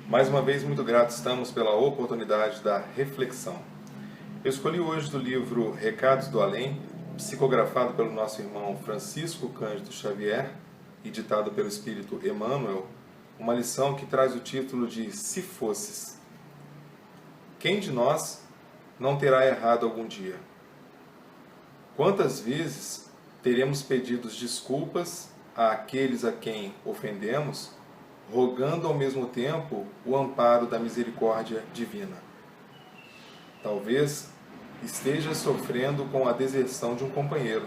Mais uma vez, muito grato estamos pela oportunidade da reflexão. Eu escolhi hoje do livro Recados do Além, psicografado pelo nosso irmão Francisco Cândido Xavier e ditado pelo Espírito Emmanuel, uma lição que traz o título de Se Fosses. Quem de nós não terá errado algum dia? Quantas vezes teremos pedido desculpas àqueles a quem ofendemos, rogando ao mesmo tempo o amparo da misericórdia divina? Talvez esteja sofrendo com a deserção de um companheiro,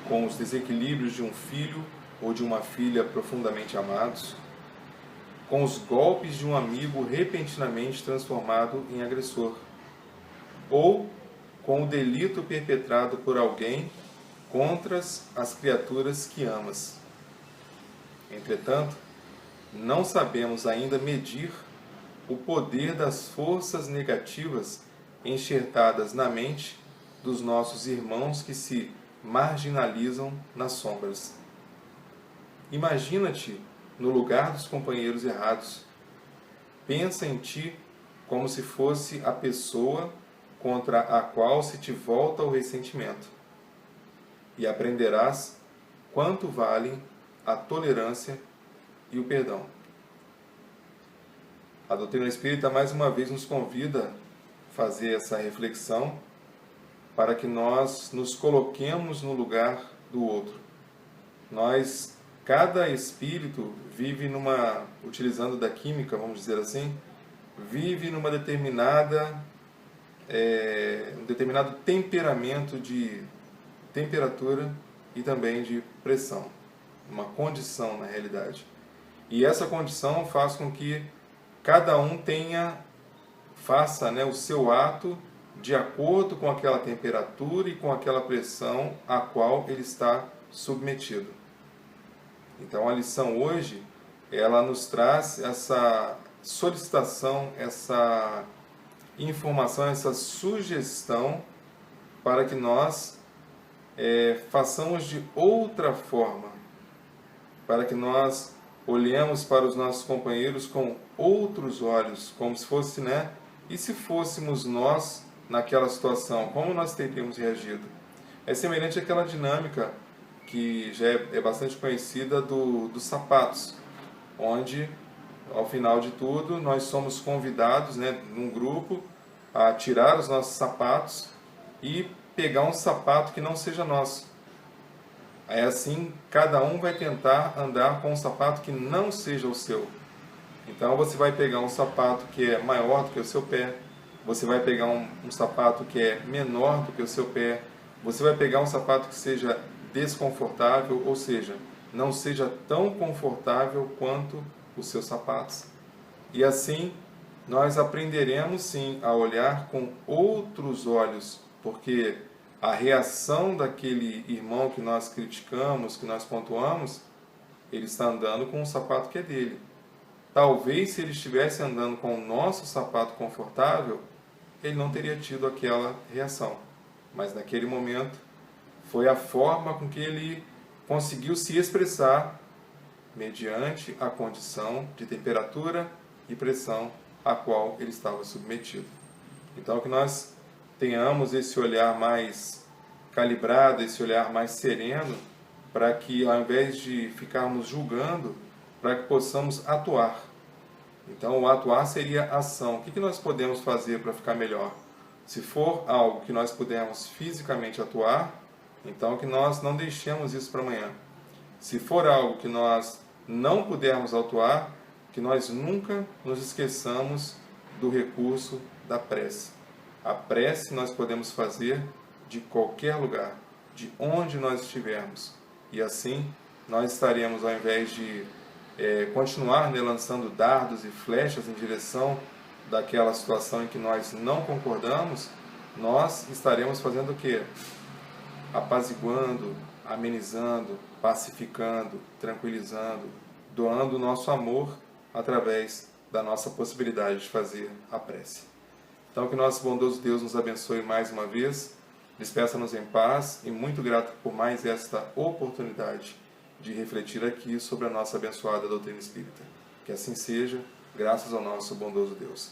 com os desequilíbrios de um filho ou de uma filha profundamente amados, com os golpes de um amigo repentinamente transformado em agressor, ou com o delito perpetrado por alguém contra as criaturas que amas. Entretanto, não sabemos ainda medir o poder das forças negativas enxertadas na mente dos nossos irmãos que se marginalizam nas sombras. Imagina-te no lugar dos companheiros errados. Pensa em ti como se fosse a pessoa contra a qual se te volta o ressentimento. E aprenderás quanto valem a tolerância e o perdão. A doutrina espírita mais uma vez nos convida a fazer essa reflexão para que nós nos coloquemos no lugar do outro. Cada espírito vive utilizando da química, vamos dizer assim, vive numa um determinado temperamento de temperatura e também de pressão, uma condição na realidade. E essa condição faz com que cada um faça o seu ato de acordo com aquela temperatura e com aquela pressão a qual ele está submetido. Então a lição hoje, ela nos traz essa solicitação, essa informação, essa sugestão para que nós façamos de outra forma, para que nós olhemos para os nossos companheiros com outros olhos, como se fosse, e se fôssemos nós naquela situação, como nós teríamos reagido? É semelhante àquela dinâmica que já é bastante conhecida dos sapatos, onde, ao final de tudo, nós somos convidados, num grupo, a tirar os nossos sapatos e pegar um sapato que não seja nosso. Aí assim, cada um vai tentar andar com um sapato que não seja o seu. Então você vai pegar um sapato que é maior do que o seu pé, você vai pegar um sapato que é menor do que o seu pé, você vai pegar um sapato que seja desconfortável, ou seja, não seja tão confortável quanto os seus sapatos. E assim, nós aprenderemos sim a olhar com outros olhos, porque a reação daquele irmão que nós criticamos, que nós pontuamos, ele está andando com um sapato que é dele. Talvez se ele estivesse andando com o nosso sapato confortável, ele não teria tido aquela reação. Mas naquele momento, foi a forma com que ele conseguiu se expressar mediante a condição de temperatura e pressão a qual ele estava submetido. Então, que nós tenhamos esse olhar mais calibrado, esse olhar mais sereno, para que, ao invés de ficarmos julgando, para que possamos atuar. Então, o atuar seria ação. O que nós podemos fazer para ficar melhor? Se for algo que nós pudermos fisicamente atuar, então que nós não deixemos isso para amanhã. Se for algo que nós não pudermos atuar, que nós nunca nos esqueçamos do recurso da prece. A prece nós podemos fazer de qualquer lugar, de onde nós estivermos. E assim, nós estaremos, ao invés de continuar lançando dardos e flechas em direção daquela situação em que nós não concordamos, nós estaremos fazendo o quê? Apaziguando, amenizando, pacificando, tranquilizando, doando o nosso amor através da nossa possibilidade de fazer a prece. Então, que nosso bondoso Deus nos abençoe mais uma vez, despeça-nos em paz e muito grato por mais esta oportunidade de refletir aqui sobre a nossa abençoada doutrina espírita. Que assim seja, graças ao nosso bondoso Deus.